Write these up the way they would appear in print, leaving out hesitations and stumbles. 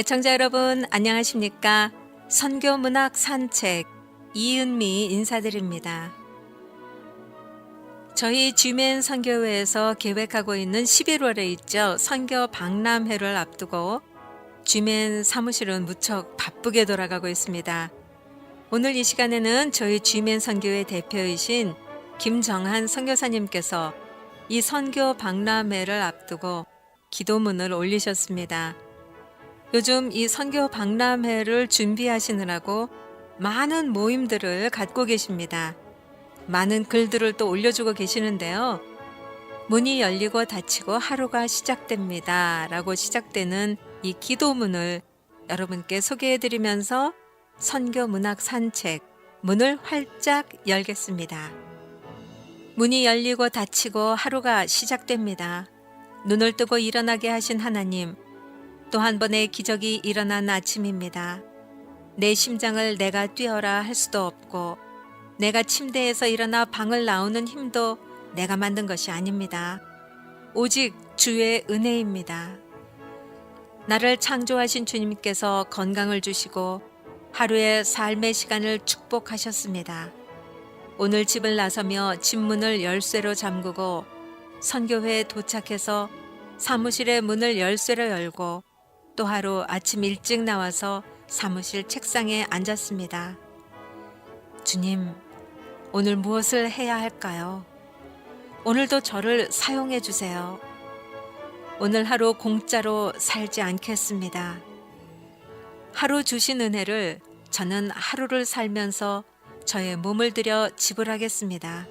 애청자 여러분 안녕하십니까? 선교문학 산책 이은미 인사드립니다. 저희 G맨 선교회에서 계획하고 있는 11월에 있죠. 선교 박람회를 앞두고 G맨 사무실은 무척 바쁘게 돌아가고 있습니다. 오늘 이 시간에는 저희 G맨 선교회 대표이신 김정한 선교사님께서 이 선교 박람회를 앞두고 기도문을 올리셨습니다. 요즘 이 선교 박람회를 준비하시느라고 많은 모임들을 갖고 계십니다. 많은 글들을 또 올려주고 계시는데요. 문이 열리고 닫히고 하루가 시작됩니다. 라고 시작되는 이 기도문을 여러분께 소개해드리면서 선교 문학 산책 문을 활짝 열겠습니다. 문이 열리고 닫히고 하루가 시작됩니다. 눈을 뜨고 일어나게 하신 하나님, 또 한 번의 기적이 일어난 아침입니다. 내 심장을 내가 뛰어라 할 수도 없고 내가 침대에서 일어나 방을 나오는 힘도 내가 만든 것이 아닙니다. 오직 주의 은혜입니다. 나를 창조하신 주님께서 건강을 주시고 하루의 삶의 시간을 축복하셨습니다. 오늘 집을 나서며 집문을 열쇠로 잠그고 선교회에 도착해서 사무실의 문을 열쇠로 열고 또 하루 아침 일찍 나와서 사무실 책상에 앉았습니다. 주님, 오늘 무엇을 해야 할까요? 오늘도 저를 사용해 주세요. 오늘 하루 공짜로 살지 않겠습니다. 하루 주신 은혜를 저는 하루를 살면서 저의 몸을 들여 지불하겠습니다.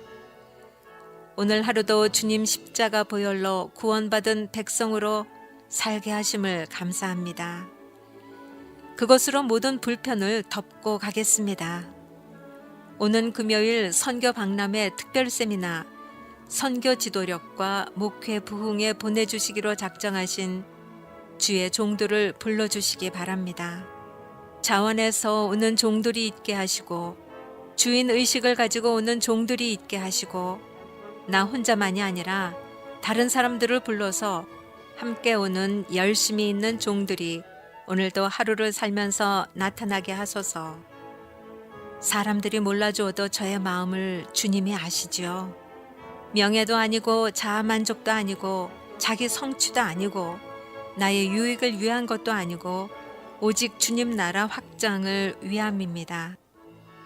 오늘 하루도 주님 십자가 보혈로 구원받은 백성으로 살게 하심을 감사합니다. 그것으로 모든 불편을 덮고 가겠습니다. 오는 금요일 선교 박람회 특별 세미나 선교 지도력과 목회 부흥에 보내주시기로 작정하신 주의 종들을 불러주시기 바랍니다. 자원에서 오는 종들이 있게 하시고 주인 의식을 가지고 오는 종들이 있게 하시고 나 혼자만이 아니라 다른 사람들을 불러서 함께 오는 열심히 있는 종들이 오늘도 하루를 살면서 나타나게 하소서. 사람들이 몰라주어도 저의 마음을 주님이 아시지요. 명예도 아니고 자아만족도 아니고 자기 성취도 아니고 나의 유익을 위한 것도 아니고 오직 주님 나라 확장을 위함입니다.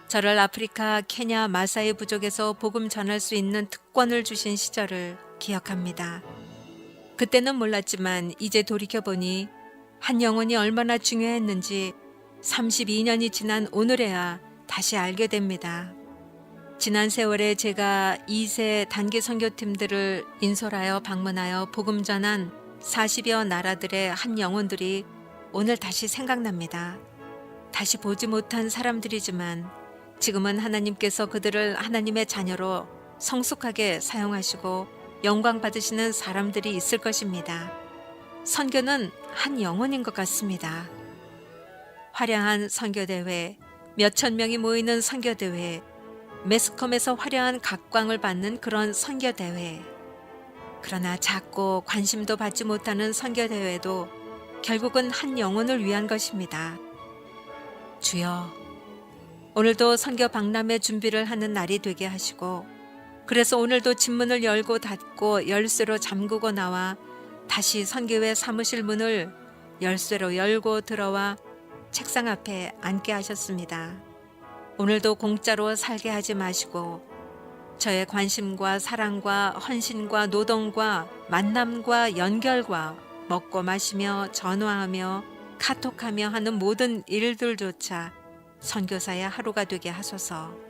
저를 아프리카 케냐 마사이 부족에서 복음 전할 수 있는 특권을 주신 시절을 기억합니다. 그때는 몰랐지만 이제 돌이켜보니 한 영혼이 얼마나 중요했는지 32년이 지난 오늘에야 다시 알게 됩니다. 지난 세월에 제가 2세 단기 선교팀들을 인솔하여 방문하여 복음 전한 40여 나라들의 한 영혼들이 오늘 다시 생각납니다. 다시 보지 못한 사람들이지만 지금은 하나님께서 그들을 하나님의 자녀로 성숙하게 사용하시고 영광 받으시는 사람들이 있을 것입니다. 선교는 한 영혼인 것 같습니다. 화려한 선교대회, 몇천 명이 모이는 선교대회, 매스컴에서 화려한 각광을 받는 그런 선교대회. 그러나 작고 관심도 받지 못하는 선교대회도 결국은 한 영혼을 위한 것입니다. 주여, 오늘도 선교 박람회 준비를 하는 날이 되게 하시고 그래서 오늘도 집문을 열고 닫고 열쇠로 잠그고 나와 다시 선교회 사무실 문을 열쇠로 열고 들어와 책상 앞에 앉게 하셨습니다. 오늘도 공짜로 살게 하지 마시고 저의 관심과 사랑과 헌신과 노동과 만남과 연결과 먹고 마시며 전화하며 카톡하며 하는 모든 일들조차 선교사의 하루가 되게 하소서.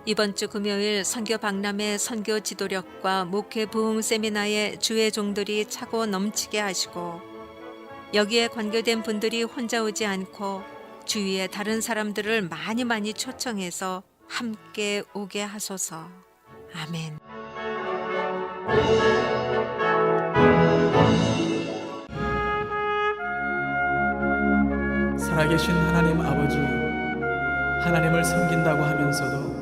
이번 주 금요일 선교 박람회 선교 지도력과 목회 부흥 세미나에 주의 종들이 차고 넘치게 하시고 여기에 관계된 분들이 혼자 오지 않고 주위에 다른 사람들을 많이 초청해서 함께 오게 하소서. 아멘. 살아계신 하나님 아버지, 하나님을 섬긴다고 하면서도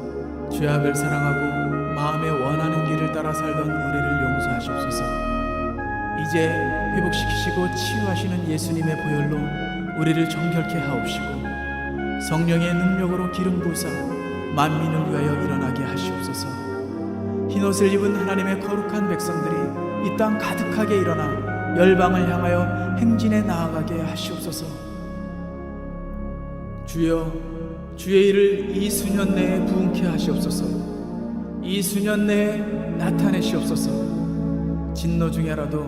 죄악을 사랑하고 마음에 원하는 길을 따라 살던 우리를 용서하시옵소서. 이제 회복시키시고 치유하시는 예수님의 보혈로 우리를 정결케 하옵시고 성령의 능력으로 기름 부으사 만민을 위하여 일어나게 하시옵소서. 흰옷을 입은 하나님의 거룩한 백성들이 이 땅 가득하게 일어나 열방을 향하여 행진에 나아가게 하시옵소서. 주여, 주의 일을 이 수년 내에 부응케 하시옵소서. 이 수년 내에 나타내시옵소서. 진노 중에라도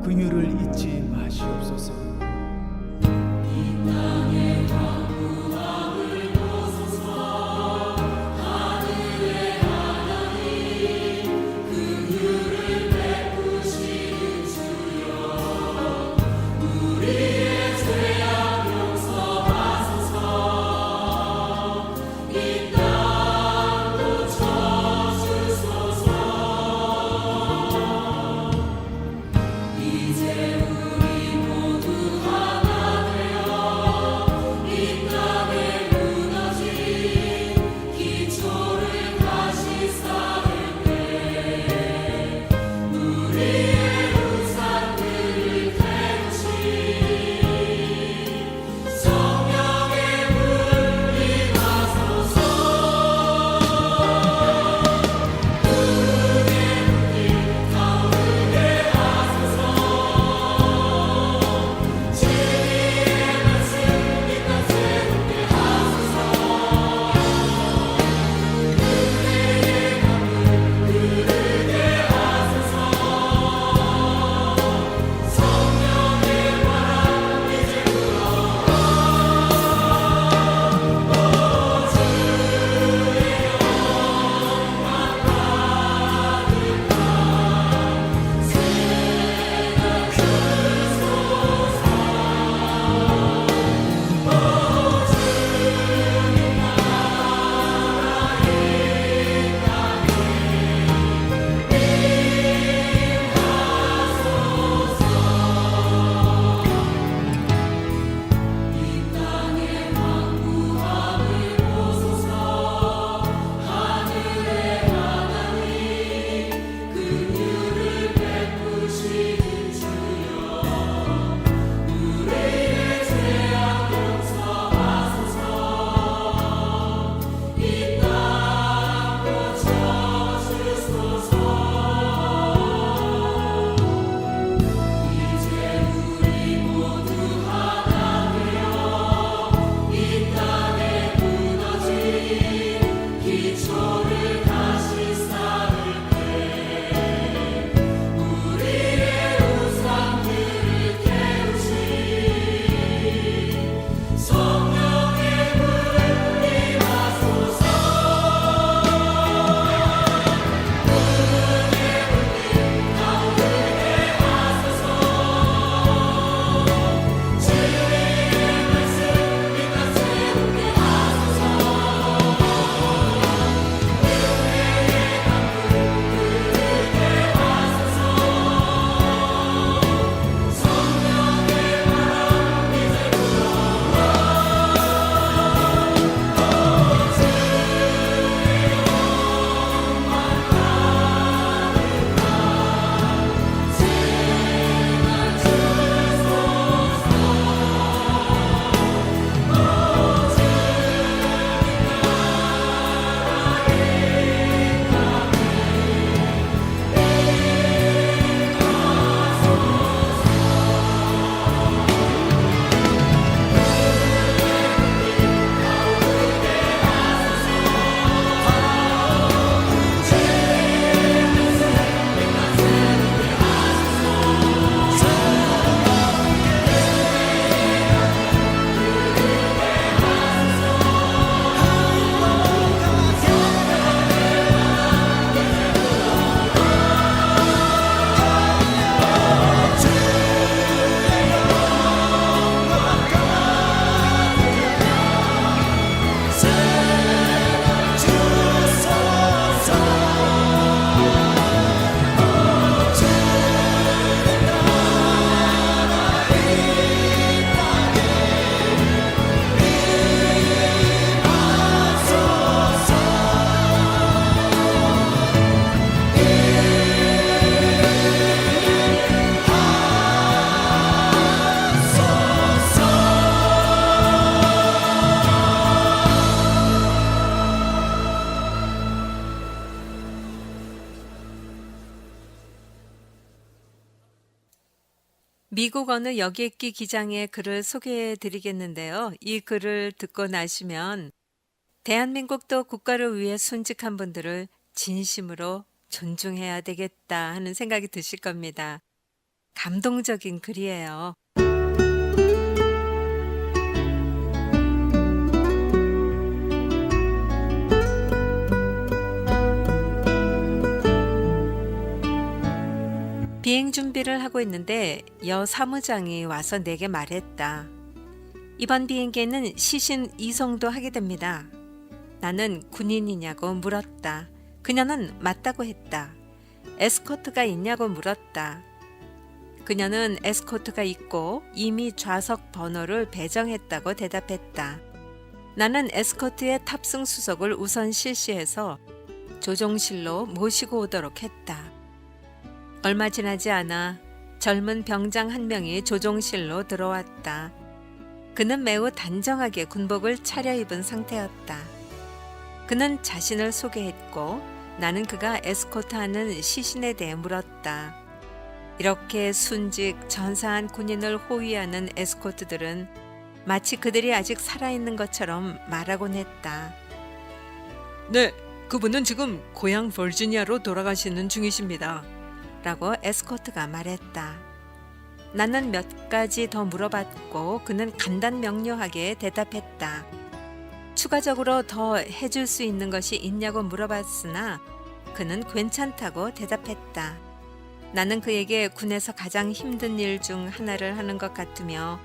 긍휼을 잊지 마시옵소서. 이제 우리 모두 미국 어느 여객기 기장의 글을 소개해 드리겠는데요. 이 글을 듣고 나시면 대한민국도 국가를 위해 순직한 분들을 진심으로 존중해야 되겠다 하는 생각이 드실 겁니다. 감동적인 글이에요. 비행 준비를 하고 있는데 여 사무장이 와서 내게 말했다. 이번 비행기에는 시신 이송도 하게 됩니다. 나는 군인이냐고 물었다. 그녀는 맞다고 했다. 에스코트가 있냐고 물었다. 그녀는 에스코트가 있고 이미 좌석 번호를 배정했다고 대답했다. 나는 에스코트의 탑승 수속을 우선 실시해서 조종실로 모시고 오도록 했다. 얼마 지나지 않아 젊은 병장 한 명이 조종실로 들어왔다. 그는 매우 단정하게 군복을 차려입은 상태였다. 그는 자신을 소개했고 나는 그가 에스코트하는 시신에 대해 물었다. 이렇게 순직 전사한 군인을 호위하는 에스코트들은 마치 그들이 아직 살아있는 것처럼 말하곤 했다. 네, 그분은 지금 고향 버지니아로 돌아가시는 중이십니다. 라고 에스코트가 말했다. 나는 몇 가지 더 물어봤고 그는 간단명료하게 대답했다. 추가적으로 더 해줄 수 있는 것이 있냐고 물어봤으나 그는 괜찮다고 대답했다. 나는 그에게 군에서 가장 힘든 일 중 하나를 하는 것 같으며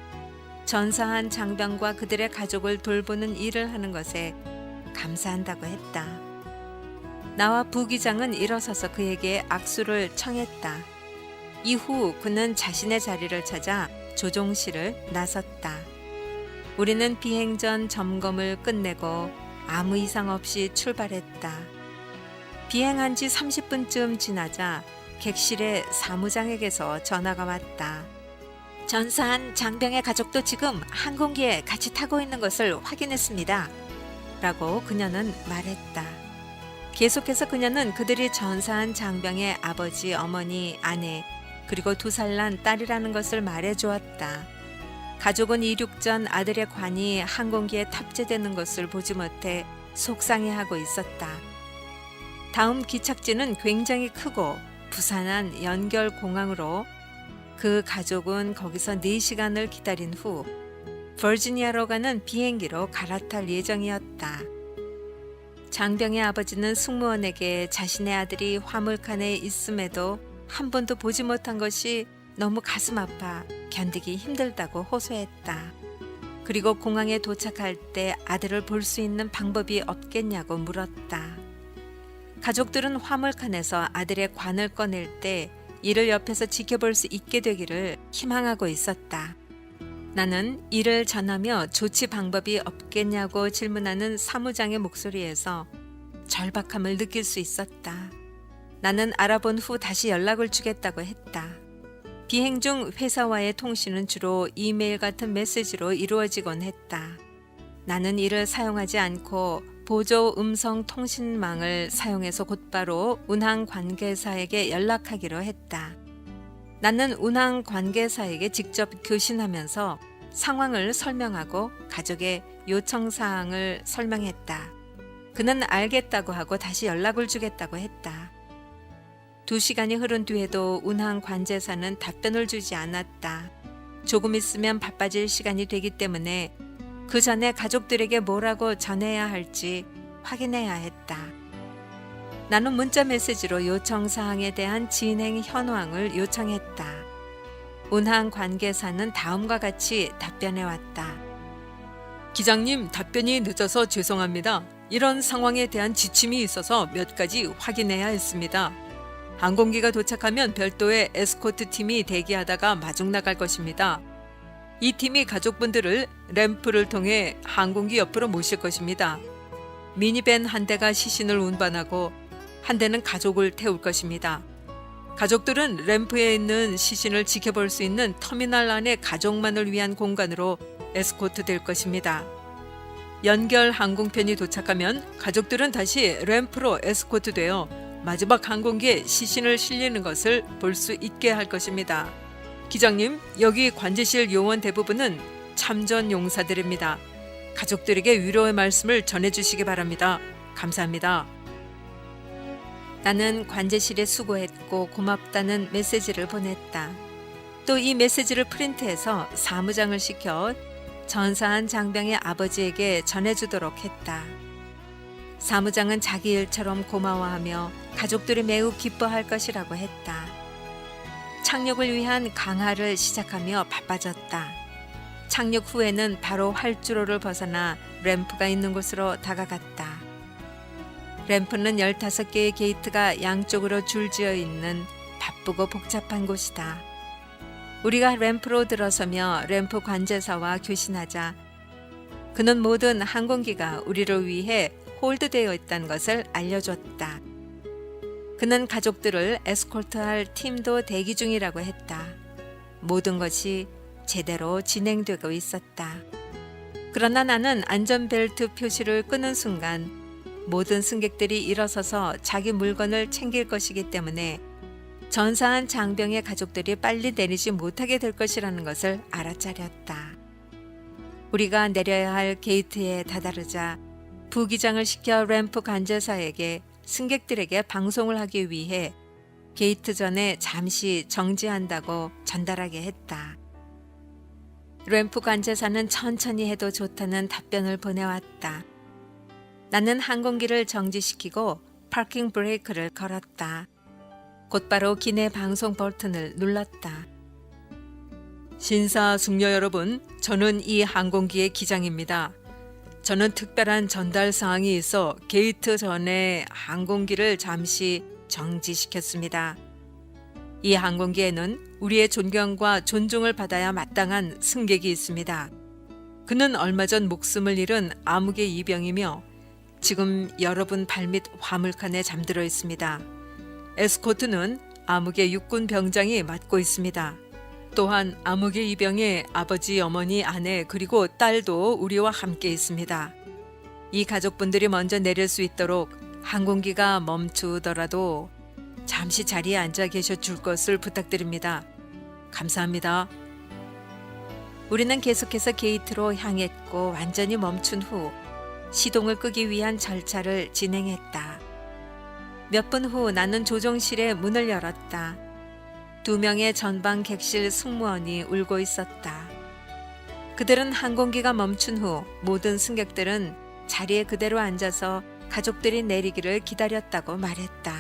전사한 장병과 그들의 가족을 돌보는 일을 하는 것에 감사한다고 했다. 나와 부기장은 일어서서 그에게 악수를 청했다. 이후 그는 자신의 자리를 찾아 조종실을 나섰다. 우리는 비행 전 점검을 끝내고 아무 이상 없이 출발했다. 비행한 지 30분쯤 지나자 객실의 사무장에게서 전화가 왔다. 전사한 장병의 가족도 지금 항공기에 같이 타고 있는 것을 확인했습니다. 라고 그녀는 말했다. 계속해서 그녀는 그들이 전사한 장병의 아버지, 어머니, 아내, 그리고 2살 난 딸이라는 것을 말해주었다. 가족은 이륙 전 아들의 관이 항공기에 탑재되는 것을 보지 못해 속상해하고 있었다. 다음 기착지는 굉장히 크고 부산한 연결공항으로 그 가족은 거기서 4시간을 기다린 후 버지니아로 가는 비행기로 갈아탈 예정이었다. 장병의 아버지는 승무원에게 자신의 아들이 화물칸에 있음에도 한 번도 보지 못한 것이 너무 가슴 아파 견디기 힘들다고 호소했다. 그리고 공항에 도착할 때 아들을 볼 수 있는 방법이 없겠냐고 물었다. 가족들은 화물칸에서 아들의 관을 꺼낼 때 이를 옆에서 지켜볼 수 있게 되기를 희망하고 있었다. 나는 이를 전하며 조치 방법이 없겠냐고 질문하는 사무장의 목소리에서 절박함을 느낄 수 있었다. 나는 알아본 후 다시 연락을 주겠다고 했다. 비행 중 회사와의 통신은 주로 이메일 같은 메시지로 이루어지곤 했다. 나는 이를 사용하지 않고 보조 음성 통신망을 사용해서 곧바로 운항 관계사에게 연락하기로 했다. 나는 운항 관계사에게 직접 교신하면서 상황을 설명하고 가족의 요청 사항을 설명했다. 그는 알겠다고 하고 다시 연락을 주겠다고 했다. 2시간이 흐른 뒤에도 운항 관제사는 답변을 주지 않았다. 조금 있으면 바빠질 시간이 되기 때문에 그 전에 가족들에게 뭐라고 전해야 할지 확인해야 했다. 나는 문자 메시지로 요청 사항에 대한 진행 현황을 요청했다. 운항 관계사는 다음과 같이 답변해 왔다. 기장님, 답변이 늦어서 죄송합니다. 이런 상황에 대한 지침이 있어서 몇 가지 확인해야 했습니다. 항공기가 도착하면 별도의 에스코트 팀이 대기하다가 마중 나갈 것입니다. 이 팀이 가족분들을 램프를 통해 항공기 옆으로 모실 것입니다. 미니밴 한 대가 시신을 운반하고 한 대는 가족을 태울 것입니다. 가족들은 램프에 있는 시신을 지켜볼 수 있는 터미널 안의 가족만을 위한 공간으로 에스코트 될 것입니다. 연결 항공편이 도착하면 가족들은 다시 램프로 에스코트 되어 마지막 항공기에 시신을 실리는 것을 볼 수 있게 할 것입니다. 기장님, 여기 관제실 요원 대부분은 참전 용사들입니다. 가족들에게 위로의 말씀을 전해주시기 바랍니다. 감사합니다. 나는 관제실에 수고했고 고맙다는 메시지를 보냈다. 또 이 메시지를 프린트해서 사무장을 시켜 전사한 장병의 아버지에게 전해주도록 했다. 사무장은 자기 일처럼 고마워하며 가족들이 매우 기뻐할 것이라고 했다. 착륙을 위한 강화를 시작하며 바빠졌다. 착륙 후에는 바로 활주로를 벗어나 램프가 있는 곳으로 다가갔다. 램프는 15개의 게이트가 양쪽으로 줄지어 있는 바쁘고 복잡한 곳이다. 우리가 램프로 들어서며 램프 관제사와 교신하자 그는 모든 항공기가 우리를 위해 홀드되어 있다는 것을 알려줬다. 그는 가족들을 에스코트할 팀도 대기 중이라고 했다. 모든 것이 제대로 진행되고 있었다. 그러나 나는 안전벨트 표시를 끄는 순간 모든 승객들이 일어서서 자기 물건을 챙길 것이기 때문에 전사한 장병의 가족들이 빨리 내리지 못하게 될 것이라는 것을 알아차렸다. 우리가 내려야 할 게이트에 다다르자 부기장을 시켜 램프 관제사에게 승객들에게 방송을 하기 위해 게이트 전에 잠시 정지한다고 전달하게 했다. 램프 관제사는 천천히 해도 좋다는 답변을 보내왔다. 나는 항공기를 정지시키고 파킹 브레이크를 걸었다. 곧바로 기내 방송 버튼을 눌렀다. 신사숙녀 여러분, 저는 이 항공기의 기장입니다. 저는 특별한 전달 사항이 있어 게이트 전에 항공기를 잠시 정지시켰습니다. 이 항공기에는 우리의 존경과 존중을 받아야 마땅한 승객이 있습니다. 그는 얼마 전 목숨을 잃은 암흑의 이병이며 지금 여러분 발밑 화물칸에 잠들어 있습니다. 에스코트는 암흑의 육군 병장이 맡고 있습니다. 또한 암흑의 이병의 아버지, 어머니, 아내 그리고 딸도 우리와 함께 있습니다. 이 가족분들이 먼저 내릴 수 있도록 항공기가 멈추더라도 잠시 자리에 앉아 계셔 줄 것을 부탁드립니다. 감사합니다. 우리는 계속해서 게이트로 향했고 완전히 멈춘 후 시동을 끄기 위한 절차를 진행했다. 몇 분 후 나는 조종실의 문을 열었다. 2명의 전방 객실 승무원이 울고 있었다. 그들은 항공기가 멈춘 후 모든 승객들은 자리에 그대로 앉아서 가족들이 내리기를 기다렸다고 말했다.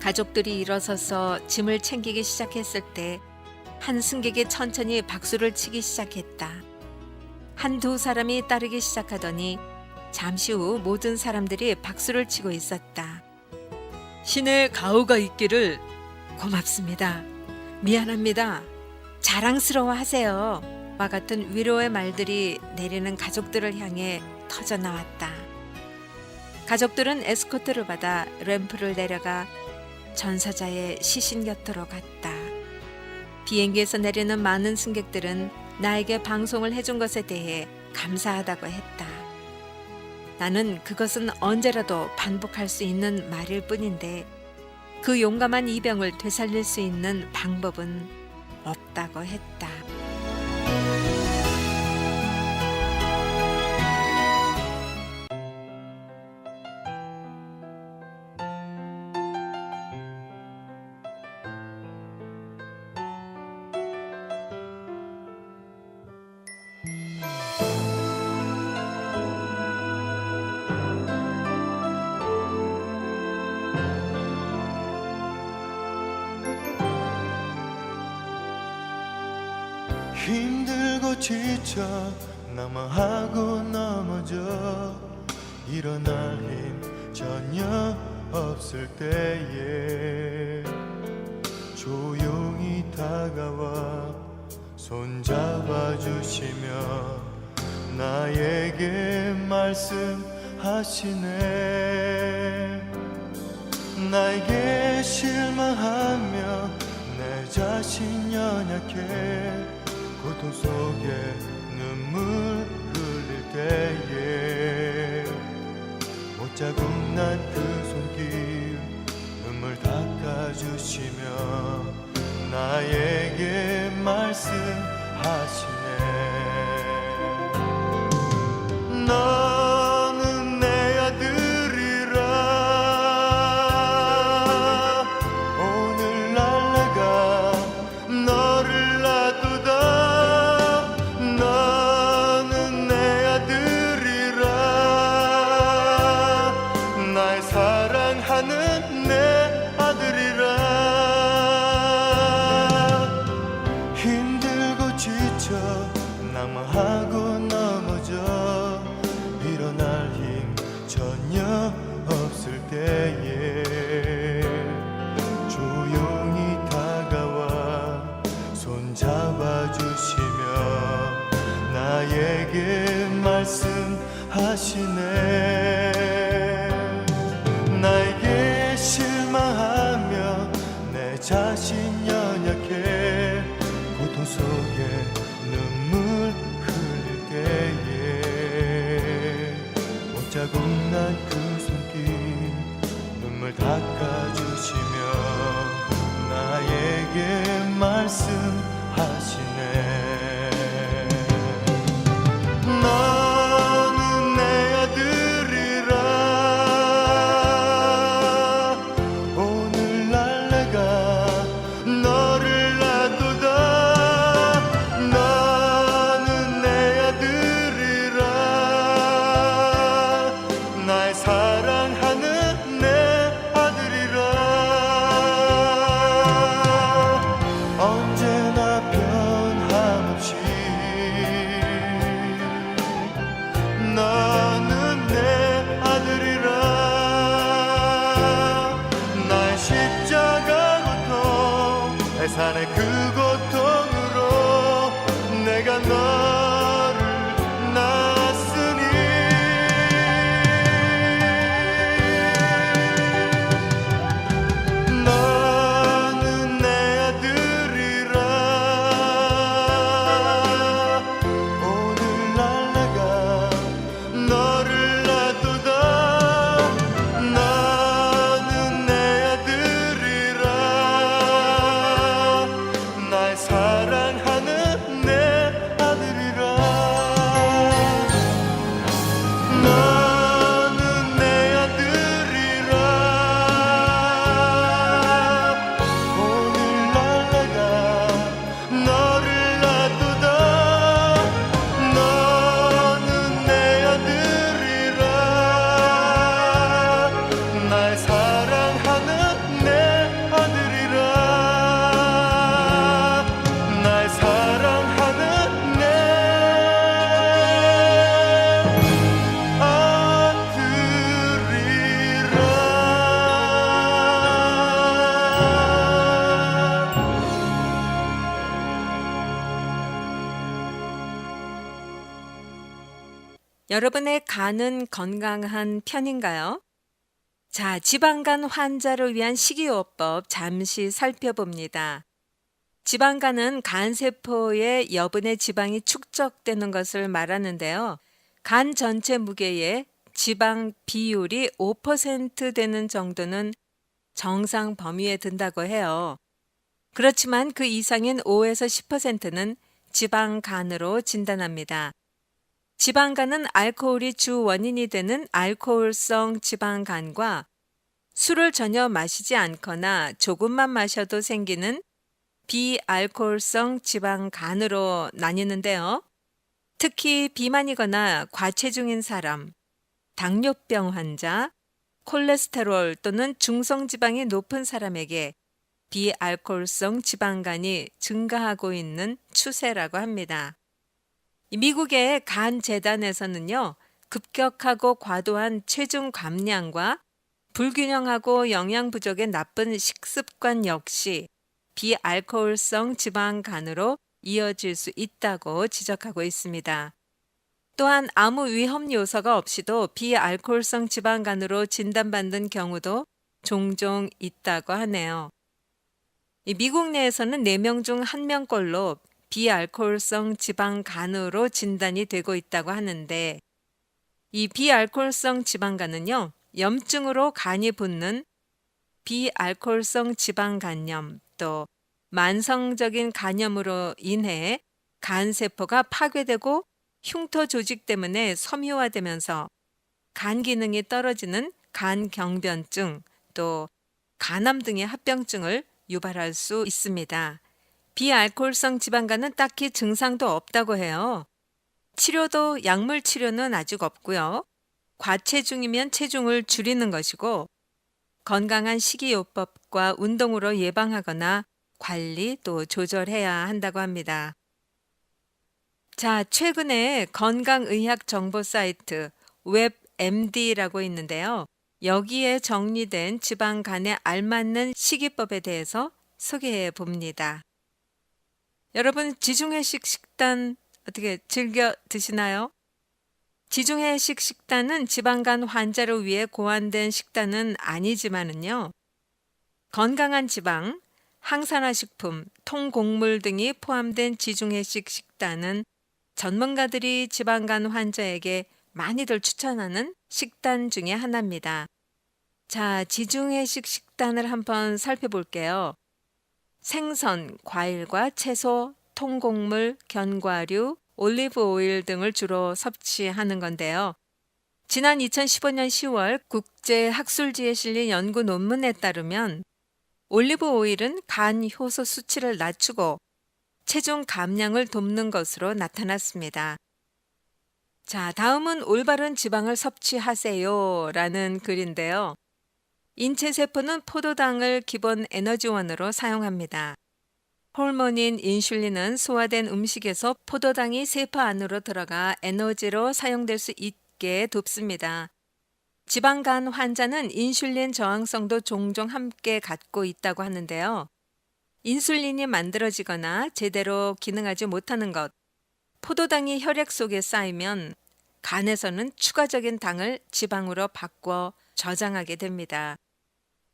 가족들이 일어서서 짐을 챙기기 시작했을 때 한 승객이 천천히 박수를 치기 시작했다. 한두 사람이 따르기 시작하더니 잠시 후 모든 사람들이 박수를 치고 있었다. 신의 가호가 있기를. 고맙습니다. 미안합니다. 자랑스러워하세요. 와 같은 위로의 말들이 내리는 가족들을 향해 터져나왔다. 가족들은 에스코트를 받아 램프를 내려가 전사자의 시신 곁으로 갔다. 비행기에서 내리는 많은 승객들은 나에게 방송을 해준 것에 대해 감사하다고 했다. 나는 그것은 언제라도 반복할 수 있는 말일 뿐인데 그 용감한 이병을 되살릴 수 있는 방법은 없다고 했다. 힘들고 지쳐 남아하고 넘어져 일어날 힘 전혀 없을 때에 조용히 다가와 손잡아 주시며 나에게 말씀하시네. 나에게 실망하며 내 자신 연약해 고통 속에 눈물 흘릴 때에 못자국 난 그 손길 눈물 닦아주시며 나에게 말씀하시네. 너는 내 아들이라. 오늘날 내가 너를 놔두다. 너는 내 아들이라. 날 사랑하는 내 아들이라. 힘들고 지쳐 낭만하고 넘어져 일어날 힘 전혀 없을 때에 조용히 다가와 손잡아 주시며 나에게 말씀하시네. 나에게 실망하며 내 자신 연약해 고통 속에 눈물 흘릴 때에 못자국 난 그 손길 눈물 닦아주시며 나에게 말씀하시네. 너는 내 아들이라. 오늘날 내가 너를 놔두다. 너는 내 아들이라. 날 사랑하는 내 아들이라. 언제나 변함없이 너는 내 아들이라. 날 십자가 고통 해산의 그 고통으로 내가 너를 낳았으니. 너는 내 아들이라. 오늘날 내가 너를 놔두다. 너는 내 아들이라. 날 사랑하는 내 아들이라. 너는 내 아들이라. 오늘날 내가 너를 놔두다. 너는 내 아들이라. 날 사랑하는 내 아들이라. 날 사랑하는 내 아들이라. 여러분의 간은 건강한 편인가요? 자, 지방간 환자를 위한 식이요법 잠시 살펴봅니다. 지방간은 간세포의 여분의 지방이 축적되는 것을 말하는데요. 간 전체 무게의 지방 비율이 5% 되는 정도는 정상 범위에 든다고 해요. 그렇지만 그 이상인 5에서 10%는 지방간으로 진단합니다. 지방간은 알코올이 주 원인이 되는 알코올성 지방간과 술을 전혀 마시지 않거나 조금만 마셔도 생기는 비알코올성 지방간으로 나뉘는데요. 특히 비만이거나 과체중인 사람, 당뇨병 환자, 콜레스테롤 또는 중성지방이 높은 사람에게 비알코올성 지방간이 증가하고 있는 추세라고 합니다. 미국의 간 재단에서는요, 급격하고 과도한 체중 감량과 불균형하고 영양 부족의 나쁜 식습관 역시 비알코올성 지방간으로 이어질 수 있다고 지적하고 있습니다. 또한 아무 위험 요소가 없이도 비알코올성 지방간으로 진단받는 경우도 종종 있다고 하네요. 미국 내에서는 4명 중 1명꼴로 비알코올성 지방간으로 진단이 되고 있다고 하는데, 이 비알코올성 지방간은요, 염증으로 간이 붓는 비알코올성 지방간염, 또 만성적인 간염으로 인해 간세포가 파괴되고 흉터 조직 때문에 섬유화되면서 간 기능이 떨어지는 간경변증, 또 간암 등의 합병증을 유발할 수 있습니다. 비알코올성 지방간은 딱히 증상도 없다고 해요. 치료도 약물 치료는 아직 없고요. 과체중이면 체중을 줄이는 것이고 건강한 식이요법과 운동으로 예방하거나 관리 또 조절해야 한다고 합니다. 자, 최근에 건강의학 정보 사이트 웹MD라고 있는데요. 여기에 정리된 지방간에 알맞는 식이법에 대해서 소개해 봅니다. 여러분, 지중해식 식단 어떻게 즐겨 드시나요? 지중해식 식단은 지방간 환자를 위해 고안된 식단은 아니지만은요. 건강한 지방, 항산화식품, 통곡물 등이 포함된 지중해식 식단은 전문가들이 지방간 환자에게 많이들 추천하는 식단 중에 하나입니다. 자, 지중해식 식단을 한번 살펴볼게요. 생선, 과일과 채소, 통곡물, 견과류, 올리브 오일 등을 주로 섭취하는 건데요. 지난 2015년 10월 국제학술지에 실린 연구 논문에 따르면 올리브 오일은 간 효소 수치를 낮추고 체중 감량을 돕는 것으로 나타났습니다. 자, 다음은 올바른 지방을 섭취하세요 라는 글인데요. 인체 세포는 포도당을 기본 에너지원으로 사용합니다. 호르몬인 인슐린은 소화된 음식에서 포도당이 세포 안으로 들어가 에너지로 사용될 수 있게 돕습니다. 지방간 환자는 인슐린 저항성도 종종 함께 갖고 있다고 하는데요. 인슐린이 만들어지거나 제대로 기능하지 못하는 것, 포도당이 혈액 속에 쌓이면 간에서는 추가적인 당을 지방으로 바꿔 저장하게 됩니다.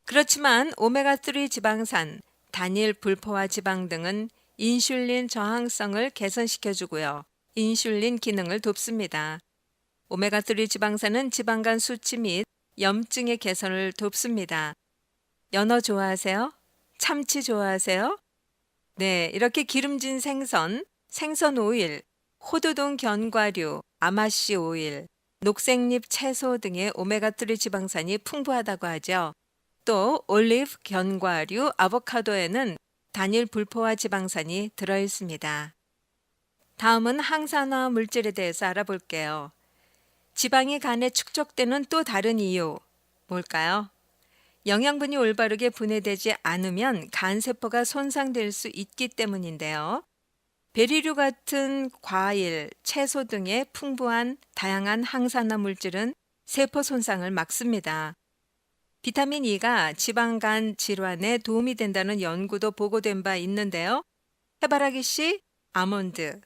그렇지만 오메가3 지방산, 단일 불포화 지방 등은 인슐린 저항성을 개선시켜주고요. 인슐린 기능을 돕습니다. 오메가3 지방산은 지방간 수치 및 염증의 개선을 돕습니다. 연어 좋아하세요? 참치 좋아하세요? 네, 이렇게 기름진 생선, 생선 오일, 호두동 견과류, 아마씨 오일, 녹색잎 채소 등의 오메가3 지방산이 풍부하다고 하죠. 또 올리브, 견과류, 아보카도에는 단일 불포화 지방산이 들어 있습니다. 다음은 항산화 물질에 대해서 알아볼게요. 지방이 간에 축적되는 또 다른 이유, 뭘까요? 영양분이 올바르게 분해되지 않으면 간세포가 손상될 수 있기 때문인데요. 베리류 같은 과일, 채소 등의 풍부한 다양한 항산화 물질은 세포 손상을 막습니다. 비타민 E가 지방간 질환에 도움이 된다는 연구도 보고된 바 있는데요. 해바라기 씨, 아몬드,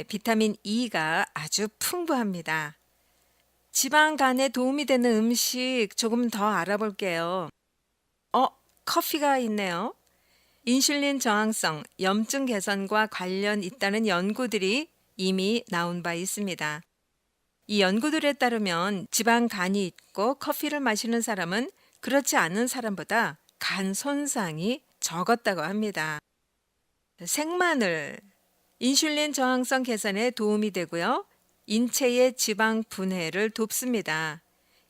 비타민 E가 아주 풍부합니다. 지방간에 도움이 되는 음식 조금 더 알아볼게요. 커피가 있네요. 인슐린 저항성, 염증 개선과 관련 있다는 연구들이 이미 나온 바 있습니다. 이 연구들에 따르면 지방간이 있고 커피를 마시는 사람은 그렇지 않은 사람보다 간 손상이 적었다고 합니다. 생마늘, 인슐린 저항성 개선에 도움이 되고요. 인체의 지방 분해를 돕습니다.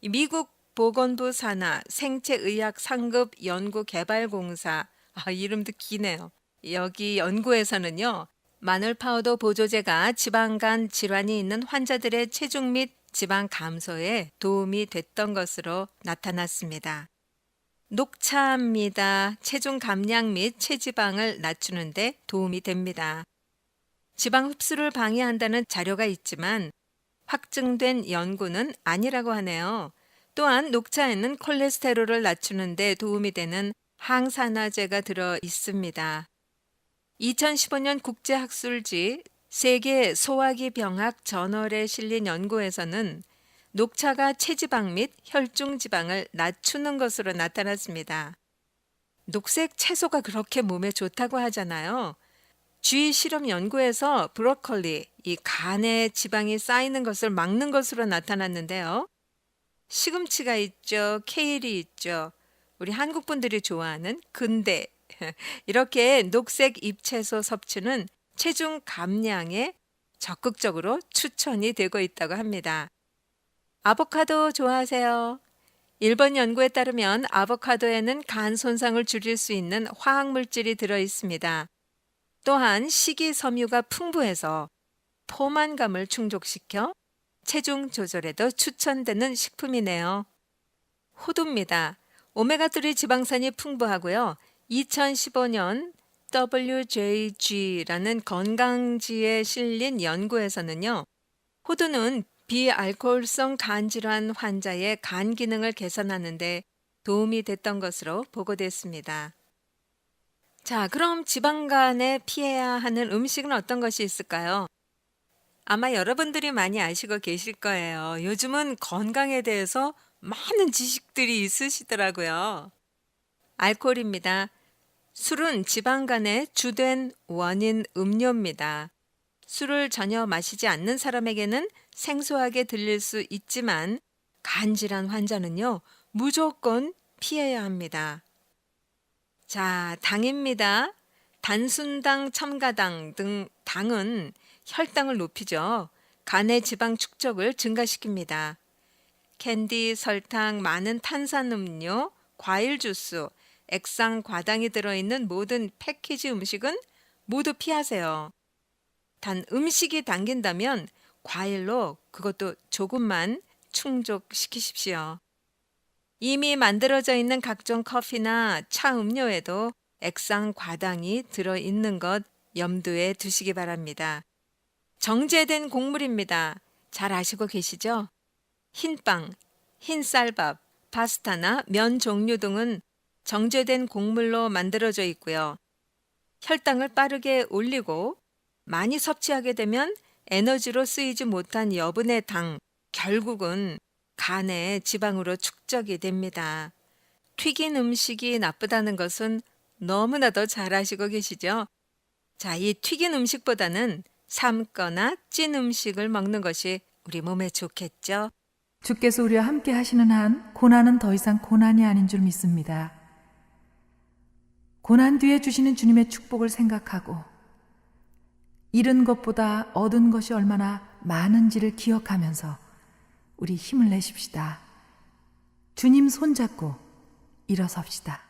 미국 보건부 산하 생체의학 상급 연구개발공사, 이름도 기네요. 여기 연구에서는요. 마늘 파우더 보조제가 지방간 질환이 있는 환자들의 체중 및 지방 감소에 도움이 됐던 것으로 나타났습니다. 녹차입니다. 체중 감량 및 체지방을 낮추는 데 도움이 됩니다. 지방 흡수를 방해한다는 자료가 있지만 확증된 연구는 아니라고 하네요. 또한 녹차에는 콜레스테롤을 낮추는 데 도움이 되는 항산화제가 들어 있습니다. 2015년 국제학술지 세계 소화기 병학 저널에 실린 연구에서는 녹차가 체지방 및 혈중 지방을 낮추는 것으로 나타났습니다. 녹색 채소가 그렇게 몸에 좋다고 하잖아요. 쥐 실험 연구에서 브로콜리, 이 간에 지방이 쌓이는 것을 막는 것으로 나타났는데요. 시금치가 있죠. 케일이 있죠. 우리 한국 분들이 좋아하는 근대, 이렇게 녹색 잎채소 섭취는 체중 감량에 적극적으로 추천이 되고 있다고 합니다. 아보카도 좋아하세요? 일본 연구에 따르면 아보카도에는 간 손상을 줄일 수 있는 화학물질이 들어 있습니다. 또한 식이섬유가 풍부해서 포만감을 충족시켜 체중 조절에도 추천되는 식품이네요. 호두입니다. 오메가3 지방산이 풍부하고요. 2015년 WJG라는 건강지에 실린 연구에서는요. 호두는 비알코올성 간질환 환자의 간 기능을 개선하는 데 도움이 됐던 것으로 보고됐습니다. 자, 그럼 지방간에 피해야 하는 음식은 어떤 것이 있을까요? 아마 여러분들이 많이 아시고 계실 거예요. 요즘은 건강에 대해서 많은 지식들이 있으시더라고요. 알코올입니다. 술은 지방간의 주된 원인 음료입니다. 술을 전혀 마시지 않는 사람에게는 생소하게 들릴 수 있지만 간질환 환자는요, 무조건 피해야 합니다. 자, 당입니다. 단순당, 첨가당 등 당은 혈당을 높이죠. 간의 지방 축적을 증가시킵니다. 캔디, 설탕, 많은 탄산음료, 과일 주스, 액상 과당이 들어있는 모든 패키지 음식은 모두 피하세요. 단 음식이 당긴다면 과일로 그것도 조금만 충족시키십시오. 이미 만들어져 있는 각종 커피나 차 음료에도 액상 과당이 들어있는 것 염두에 두시기 바랍니다. 정제된 곡물입니다. 잘 아시고 계시죠? 흰빵, 흰쌀밥, 파스타나 면 종류 등은 정제된 곡물로 만들어져 있고요. 혈당을 빠르게 올리고 많이 섭취하게 되면 에너지로 쓰이지 못한 여분의 당, 결국은 간에 지방으로 축적이 됩니다. 튀긴 음식이 나쁘다는 것은 너무나도 잘 아시고 계시죠? 자, 이 튀긴 음식보다는 삶거나 찐 음식을 먹는 것이 우리 몸에 좋겠죠? 주께서 우리와 함께 하시는 한 고난은 더 이상 고난이 아닌 줄 믿습니다. 고난 뒤에 주시는 주님의 축복을 생각하고 잃은 것보다 얻은 것이 얼마나 많은지를 기억하면서 우리 힘을 내십시다. 주님 손잡고 일어섭시다.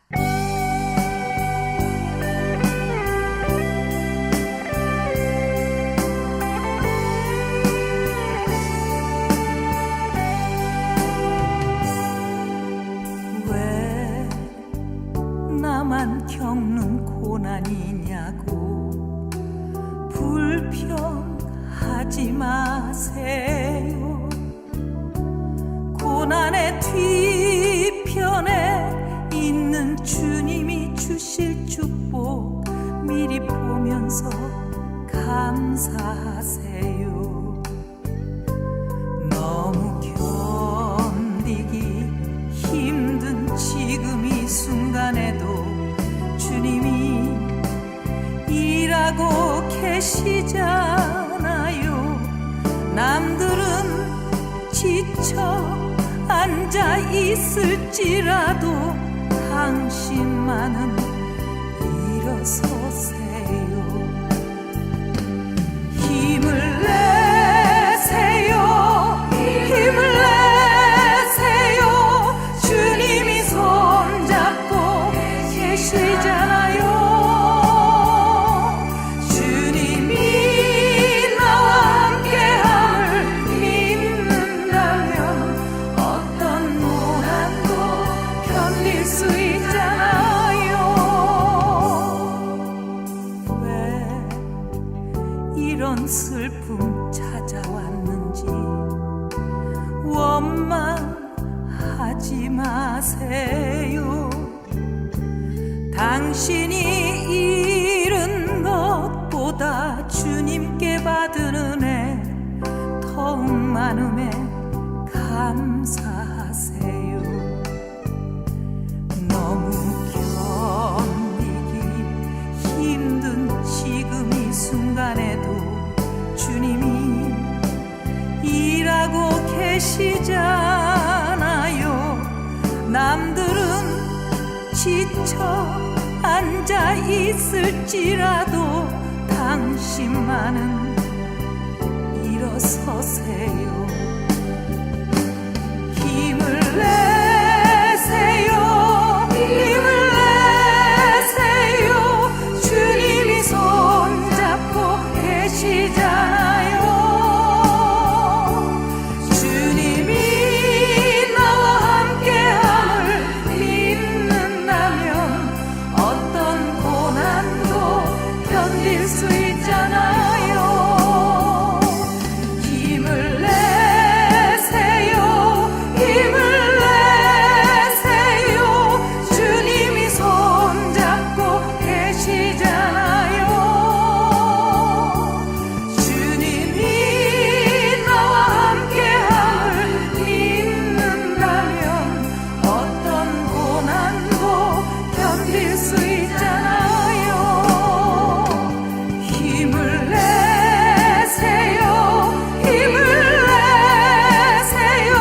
왜 나만 겪는 고난이냐고 불평하지 마세요. 고난의 뒤편에 있는 주님이 주실 축복 미리 보면서 감사하세요. 너무 견디기 힘든 지금 이 순간에도 주님이 일하고 계시잖아요. 남들은 지쳐 앉아 있을지라도 당신만은 일어서세요. 힘을 내세요. 힘을 내세요. 주님이 손잡고 계시잖아요. 주님이 나와 함께함을 믿는다면 어떤 고난도 견딜 수 있잖아요. 왜 이런 슬픔 찾아왔는지 원망하지 마세요. 당신이 잃은 것보다 주님께 받은 은혜 더욱 많음에 감사하세요. 너무 견디기 힘든 지금 이 순간에도 주님이 일하고 계시잖아요. 남들은 지쳐 앉아 있을지라도 당신만은 일어서세요. 힘을 내세요. 힘을 내세요. 주님이 손잡고 계시잖아요. 주님이 나와 함께함을 믿는다면 어떤 고난도 견딜 수 있잖아요. 힘을 내세요. 힘을 내세요. 주님이 손잡고 계시잖아요. 주님이 나와 함께함을 믿는다면 어떤 고난도 견딜 수 있잖아요. 힘을 내세요. 힘을 내세요.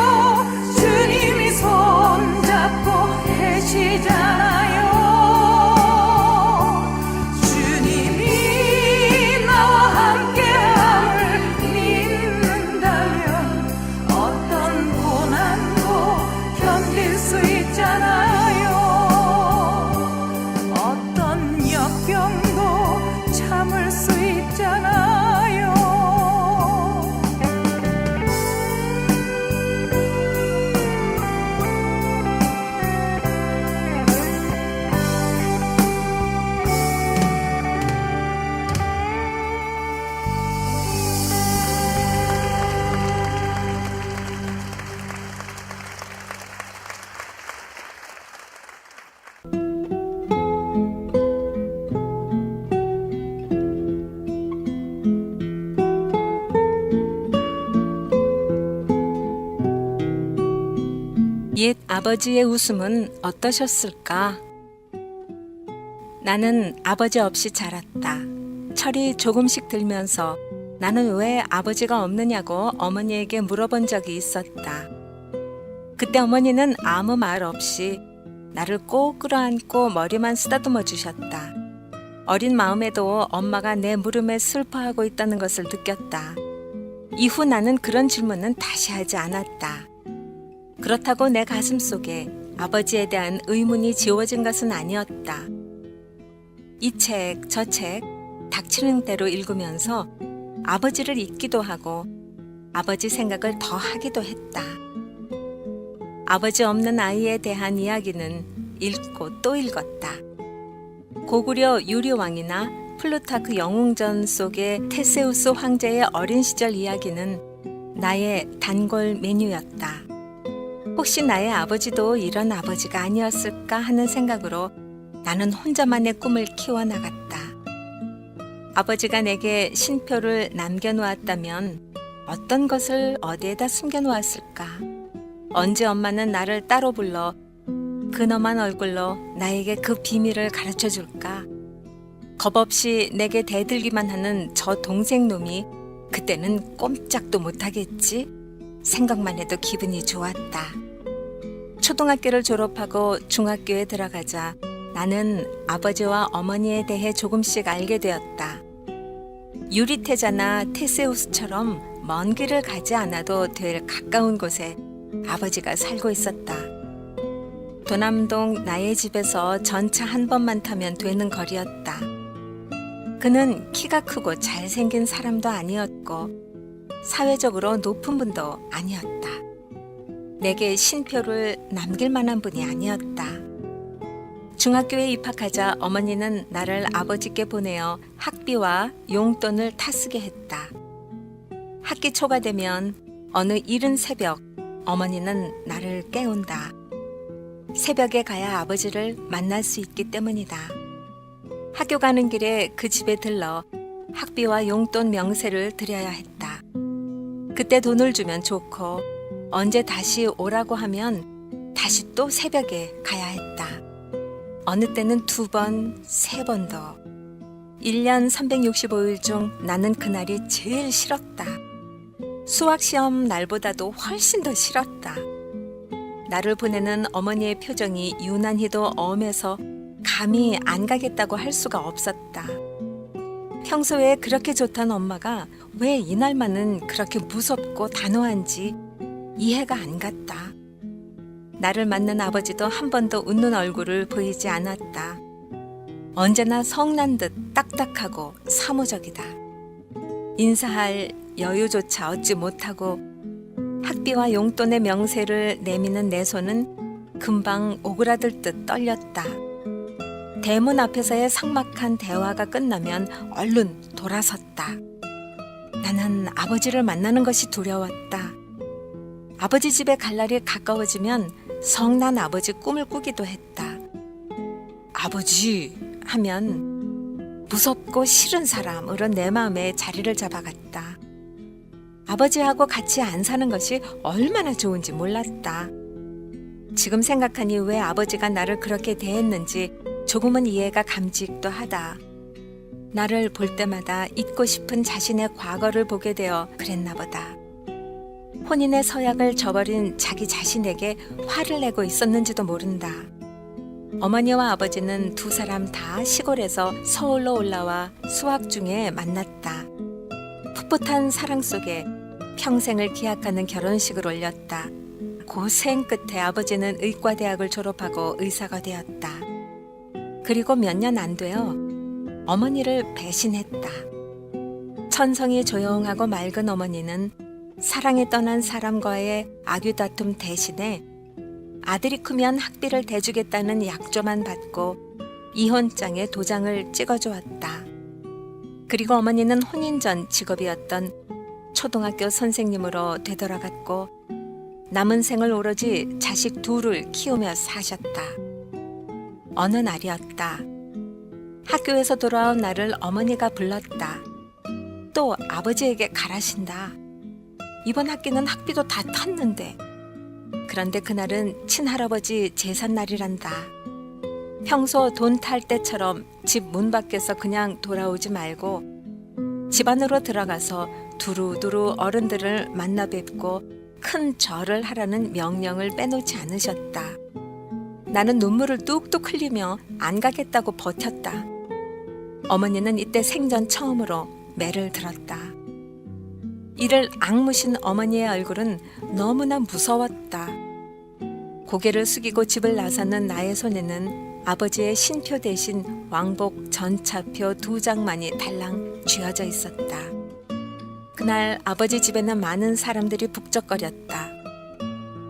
주님이 손잡고 계시잖아요. 주님이 나와 함께함을 믿는다면 어떤 고난도 견딜 수 있잖아요. 어떤 역경도 참을 수 있잖아요. 옛 아버지의 웃음은 어떠셨을까? 나는 아버지 없이 자랐다. 철이 조금씩 들면서 나는 왜 아버지가 없느냐고 어머니에게 물어본 적이 있었다. 그때 어머니는 아무 말 없이 나를 꼭 끌어안고 머리만 쓰다듬어 주셨다. 어린 마음에도 엄마가 내 물음에 슬퍼하고 있다는 것을 느꼈다. 이후 나는 그런 질문은 다시 하지 않았다. 그렇다고 내 가슴 속에 아버지에 대한 의문이 지워진 것은 아니었다. 이 책, 저 책, 닥치는 대로 읽으면서 아버지를 잊기도 하고 아버지 생각을 더 하기도 했다. 아버지 없는 아이에 대한 이야기는 읽고 또 읽었다. 고구려 유리왕이나 플루타크 영웅전 속의 테세우스 황제의 어린 시절 이야기는 나의 단골 메뉴였다. 혹시 나의 아버지도 이런 아버지가 아니었을까 하는 생각으로 나는 혼자만의 꿈을 키워나갔다. 아버지가 내게 신표를 남겨놓았다면 어떤 것을 어디에다 숨겨놓았을까? 언제 엄마는 나를 따로 불러 근엄한 얼굴로 나에게 그 비밀을 가르쳐 줄까? 겁없이 내게 대들기만 하는 저 동생 놈이 그때는 꼼짝도 못하겠지? 생각만 해도 기분이 좋았다. 초등학교를 졸업하고 중학교에 들어가자 나는 아버지와 어머니에 대해 조금씩 알게 되었다. 유리태자나 테세우스처럼 먼 길을 가지 않아도 될 가까운 곳에 아버지가 살고 있었다. 도남동 나의 집에서 전차 한 번만 타면 되는 거리였다. 그는 키가 크고 잘생긴 사람도 아니었고 사회적으로 높은 분도 아니었다. 내게 신표를 남길 만한 분이 아니었다. 중학교에 입학하자 어머니는 나를 아버지께 보내어 학비와 용돈을 타쓰게 했다. 학기 초가 되면 어느 이른 새벽 어머니는 나를 깨운다. 새벽에 가야 아버지를 만날 수 있기 때문이다. 학교 가는 길에 그 집에 들러 학비와 용돈 명세를 드려야 했다. 그때 돈을 주면 좋고 언제 다시 오라고 하면 다시 또 새벽에 가야 했다. 어느 때는 2번, 3번 더. 1년 365일 중 나는 그날이 제일 싫었다. 수학시험 날보다도 훨씬 더 싫었다. 나를 보내는 어머니의 표정이 유난히도 엄해서 감히 안 가겠다고 할 수가 없었다. 평소에 그렇게 좋던 엄마가 왜 이날만은 그렇게 무섭고 단호한지 이해가 안 갔다. 나를 맞는 아버지도 한 번도 웃는 얼굴을 보이지 않았다. 언제나 성난 듯 딱딱하고 사무적이다. 인사할 여유조차 얻지 못하고 학비와 용돈의 명세를 내미는 내 손은 금방 오그라들 듯 떨렸다. 대문 앞에서의 삭막한 대화가 끝나면 얼른 돌아섰다. 나는 아버지를 만나는 것이 두려웠다. 아버지 집에 갈 날이 가까워지면 성난 아버지 꿈을 꾸기도 했다. 아버지 하면 무섭고 싫은 사람으로 내 마음에 자리를 잡아갔다. 아버지하고 같이 안 사는 것이 얼마나 좋은지 몰랐다. 지금 생각하니 왜 아버지가 나를 그렇게 대했는지 조금은 이해가 감직도 하다. 나를 볼 때마다 잊고 싶은 자신의 과거를 보게 되어 그랬나 보다. 혼인의 서약을 저버린 자기 자신에게 화를 내고 있었는지도 모른다. 어머니와 아버지는 두 사람 다 시골에서 서울로 올라와 수학 중에 만났다. 풋풋한 사랑 속에 평생을 기약하는 결혼식을 올렸다. 고생 끝에 아버지는 의과대학을 졸업하고 의사가 되었다. 그리고 몇 년 안 되어 어머니를 배신했다. 천성이 조용하고 맑은 어머니는 사랑에 떠난 사람과의 악유다툼 대신에 아들이 크면 학비를 대주겠다는 약조만 받고 이혼장에 도장을 찍어주었다. 그리고 어머니는 혼인 전 직업이었던 초등학교 선생님으로 되돌아갔고 남은 생을 오로지 자식 둘을 키우며 사셨다. 어느 날이었다. 학교에서 돌아온 나를 어머니가 불렀다. 또 아버지에게 가라신다. 이번 학기는 학비도 다 탔는데. 그런데 그날은 친할아버지 제삿날이란다. 평소 돈 탈 때처럼 집 문 밖에서 그냥 돌아오지 말고 집 안으로 들어가서 두루두루 어른들을 만나 뵙고 큰 절을 하라는 명령을 빼놓지 않으셨다. 나는 눈물을 뚝뚝 흘리며 안 가겠다고 버텼다. 어머니는 이때 생전 처음으로 매를 들었다. 이를 악무신 어머니의 얼굴은 너무나 무서웠다. 고개를 숙이고 집을 나서는 나의 손에는 아버지의 신표 대신 왕복 전차표 2장만이 달랑 쥐어져 있었다. 그날 아버지 집에는 많은 사람들이 북적거렸다.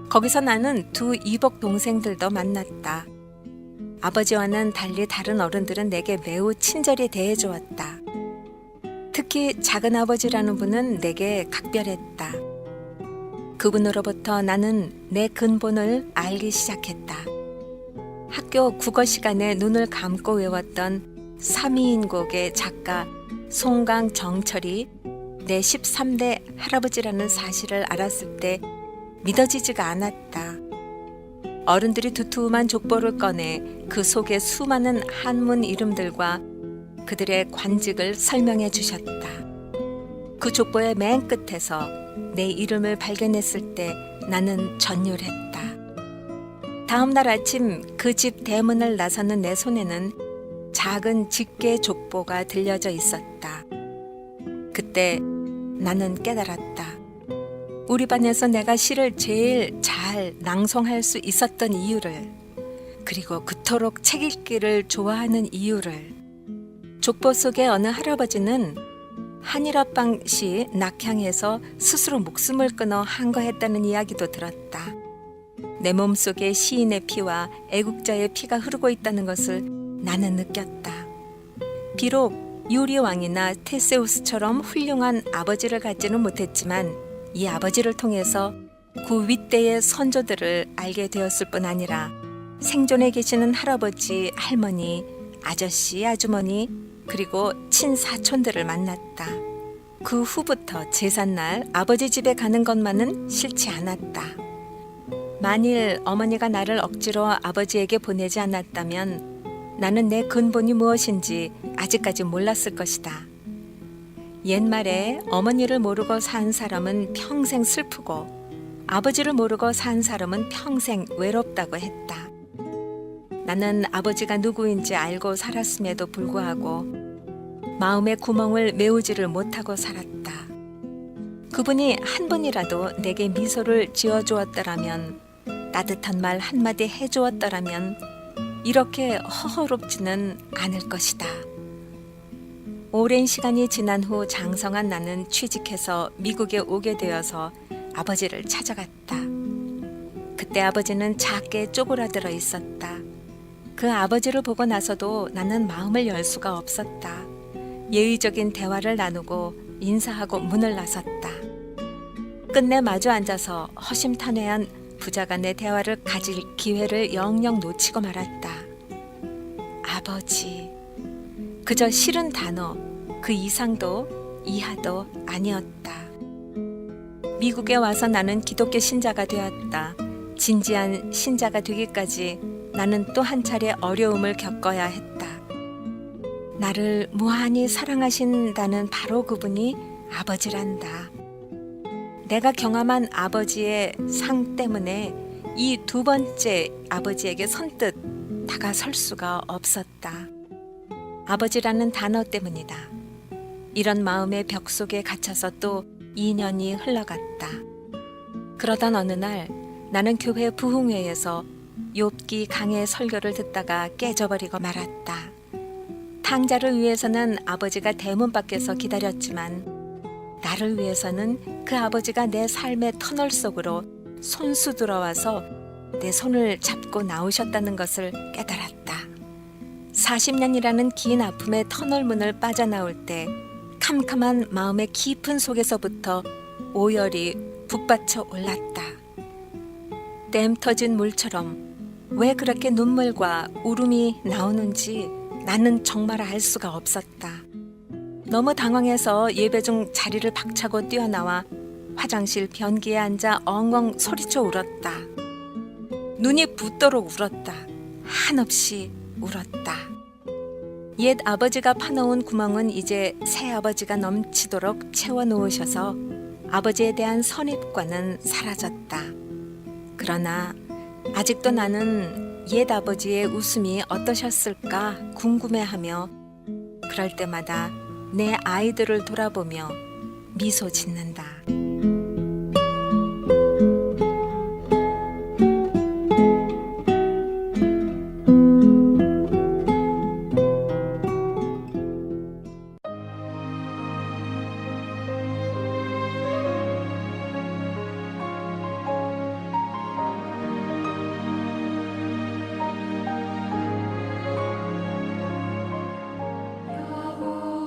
거기서 나는 두 이복 동생들도 만났다. 아버지와는 달리 다른 어른들은 내게 매우 친절히 대해주었다. 특히 작은 아버지라는 분은 내게 각별했다. 그분으로부터 나는 내 근본을 알기 시작했다. 학교 국어 시간에 눈을 감고 외웠던 삼이인곡의 작가 송강정철이 내 13대 할아버지라는 사실을 알았을 때 믿어지지가 않았다. 어른들이 두툼한 족보를 꺼내 그 속에 수많은 한문 이름들과 그들의 관직을 설명해 주셨다. 그 족보의 맨 끝에서 내 이름을 발견했을 때 나는 전율했다. 다음 날 아침 그 집 대문을 나서는 내 손에는 작은 직계 족보가 들려져 있었다. 그때 나는 깨달았다. 우리 반에서 내가 시를 제일 잘 낭송할 수 있었던 이유를, 그리고 그토록 책 읽기를 좋아하는 이유를. 족보 속의 어느 할아버지는 한일합방 시 낙향에서 스스로 목숨을 끊어 항거했다는 이야기도 들었다. 내 몸속에 시인의 피와 애국자의 피가 흐르고 있다는 것을 나는 느꼈다. 비록 유리왕이나 테세우스처럼 훌륭한 아버지를 갖지는 못했지만 이 아버지를 통해서 그 윗대의 선조들을 알게 되었을 뿐 아니라 생존에 계시는 할아버지, 할머니, 아저씨, 아주머니, 그리고 친사촌들을 만났다. 그 후부터 제삿날 아버지 집에 가는 것만은 싫지 않았다. 만일 어머니가 나를 억지로 아버지에게 보내지 않았다면 나는 내 근본이 무엇인지 아직까지 몰랐을 것이다. 옛말에 어머니를 모르고 산 사람은 평생 슬프고 아버지를 모르고 산 사람은 평생 외롭다고 했다. 나는 아버지가 누구인지 알고 살았음에도 불구하고 마음의 구멍을 메우지를 못하고 살았다. 그분이 한 번이라도 내게 미소를 지어주었더라면, 따뜻한 말 한마디 해주었더라면 이렇게 허허롭지는 않을 것이다. 오랜 시간이 지난 후 장성한 나는 취직해서 미국에 오게 되어서 아버지를 찾아갔다. 그때 아버지는 작게 쪼그라들어 있었다. 그 아버지를 보고 나서도 나는 마음을 열 수가 없었다. 예의적인 대화를 나누고 인사하고 문을 나섰다. 끝내 마주 앉아서 허심탄회한 부자간의 대화를 가질 기회를 영영 놓치고 말았다. 아버지. 그저 싫은 단어, 그 이상도 이하도 아니었다. 미국에 와서 나는 기독교 신자가 되었다. 진지한 신자가 되기까지 나는 또 한 차례 어려움을 겪어야 했다. 나를 무한히 사랑하신다는 바로 그분이 아버지란다. 내가 경험한 아버지의 상 때문에 이 두 번째 아버지에게 선뜻 다가설 수가 없었다. 아버지라는 단어 때문이다. 이런 마음의 벽 속에 갇혀서 또 2년이 흘러갔다. 그러던 어느 날 나는 교회 부흥회에서 욥기 강해 설교를 듣다가 깨져버리고 말았다. 탕자를 위해서는 아버지가 대문 밖에서 기다렸지만 나를 위해서는 그 아버지가 내 삶의 터널 속으로 손수 들어와서 내 손을 잡고 나오셨다는 것을 깨달았다. 40년이라는 긴 아픔의 터널 문을 빠져나올 때 캄캄한 마음의 깊은 속에서부터 오열이 북받쳐 올랐다. 댐 터진 물처럼 왜 그렇게 눈물과 울음이 나오는지 나는 정말 알 수가 없었다. 너무 당황해서 예배 중 자리를 박차고 뛰어나와 화장실 변기에 앉아 엉엉 소리쳐 울었다. 눈이 붓도록 울었다. 한없이 울었다. 옛 아버지가 파놓은 구멍은 이제 새 아버지가 넘치도록 채워놓으셔서 아버지에 대한 선입관은 사라졌다. 그러나 아직도 나는 옛 아버지의 웃음이 어떠셨을까 궁금해하며 그럴 때마다 내 아이들을 돌아보며 미소 짓는다.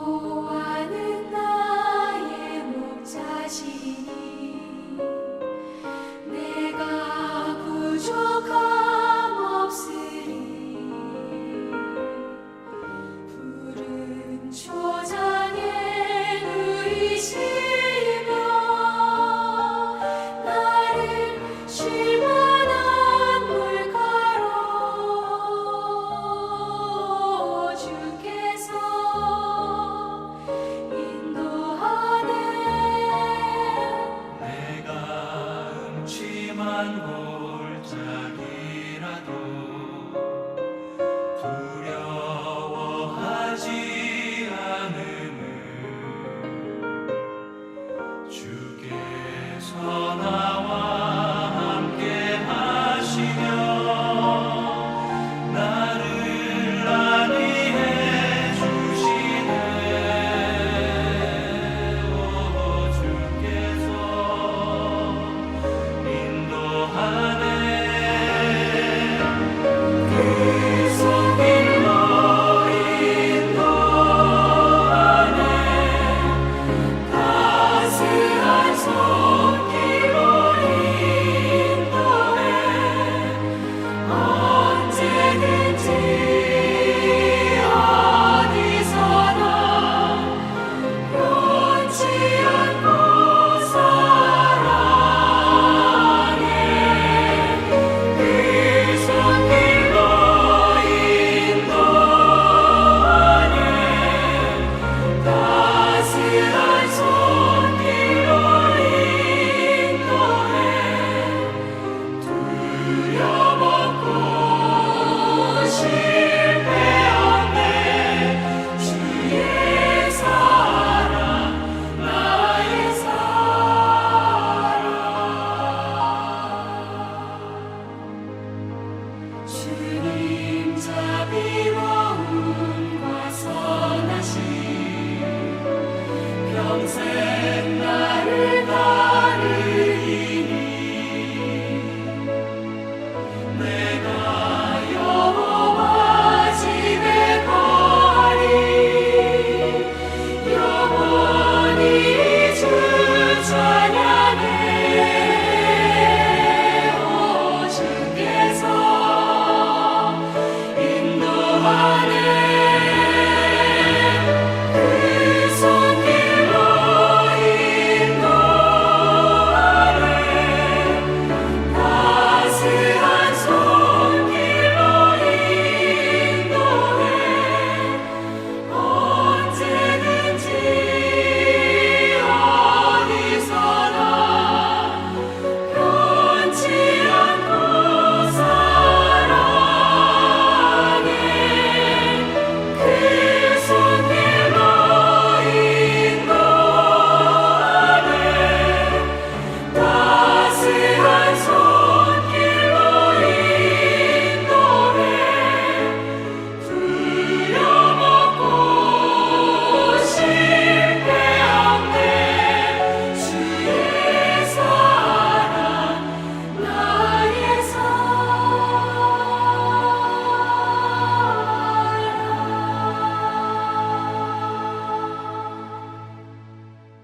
여호와는 나의 목자시니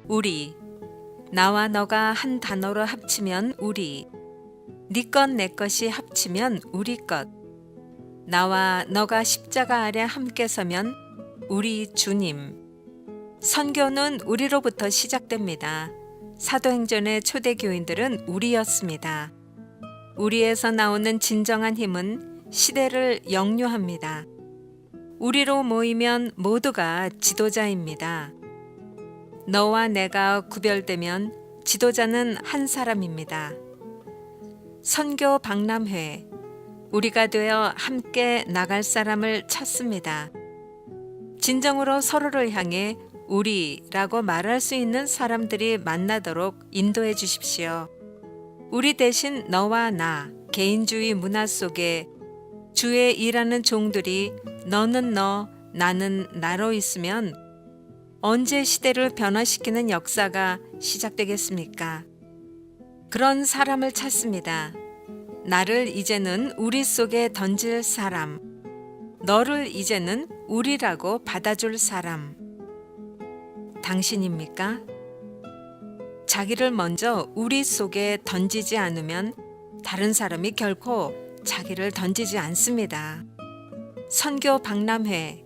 우리. 나와 너가 한 단어로 합치면 우리. 네 것 내 것이 합치면 우리 것. 나와 너가 십자가 아래 함께 서면 우리 주님. 선교는 우리로부터 시작됩니다. 사도행전의 초대 교인들은 우리였습니다. 우리에서 나오는 진정한 힘은 시대를 역류합니다. 우리로 모이면 모두가 지도자입니다. 너와 내가 구별되면 지도자는 한 사람입니다. 선교 박람회, 우리가 되어 함께 나갈 사람을 찾습니다. 진정으로 서로를 향해 우리라고 말할 수 있는 사람들이 만나도록 인도해 주십시오. 우리 대신 너와 나, 개인주의 문화 속에 주의 일하는 종들이 너는 너, 나는 나로 있으면 언제 시대를 변화시키는 역사가 시작되겠습니까? 그런 사람을 찾습니다. 나를 이제는 우리 속에 던질 사람, 너를 이제는 우리라고 받아줄 사람. 당신입니까? 자기를 먼저 우리 속에 던지지 않으면 다른 사람이 결코 자기를 던지지 않습니다. 선교 박람회,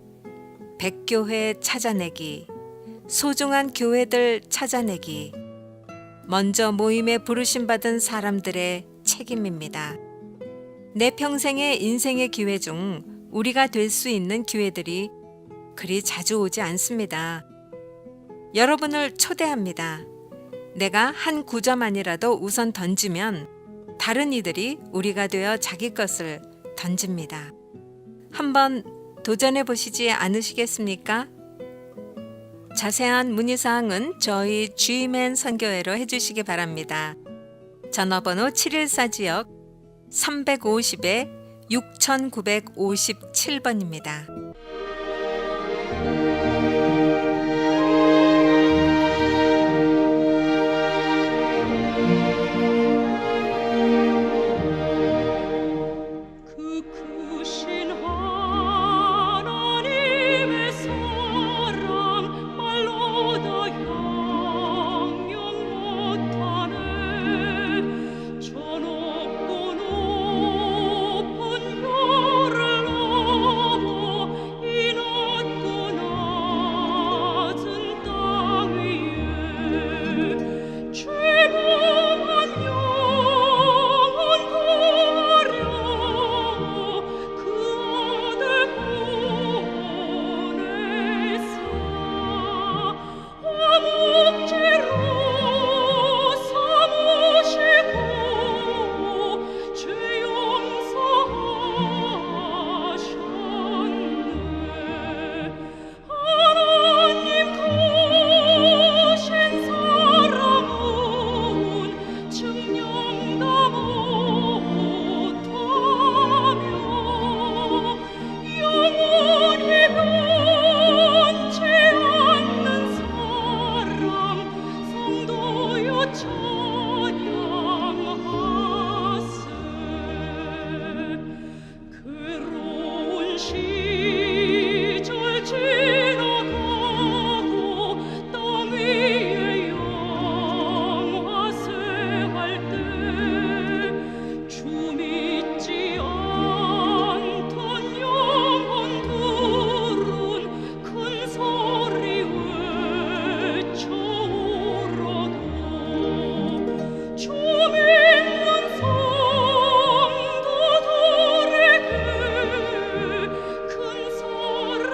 백교회 찾아내기, 소중한 교회들 찾아내기, 먼저 모임에 부르심받은 사람들의 책임입니다. 내 평생의 인생의 기회 중 우리가 될 수 있는 기회들이 그리 자주 오지 않습니다. 여러분을 초대합니다. 내가 한 구절만이라도 우선 던지면 다른 이들이 우리가 되어 자기 것을 던집니다. 한번 도전해 보시지 않으시겠습니까? 자세한 문의사항은 저희 G맨 선교회로 해주시기 바랍니다. 전화번호 714지역 350-6957번입니다. 그 크신 하나님의 사랑 말로 다 형용 못하네. 저 높고 높은 별을 넘어 이 낮고 낮은 땅 위에 죄범한 영혼 구하려 그 아들 보내사 화목제로 삼으시고 죄 용서하셨네. 하나님 크신 사랑은 증명다 못하며 영원히 변치 않는 사랑 성도여 찬양하세. 괴로운 시절 지나가고 땅 위에 영화세할 때 주 믿지 않던 영혼들은 큰 소리 외쳐오라도 주 믿는 성도들에게 큰 사랑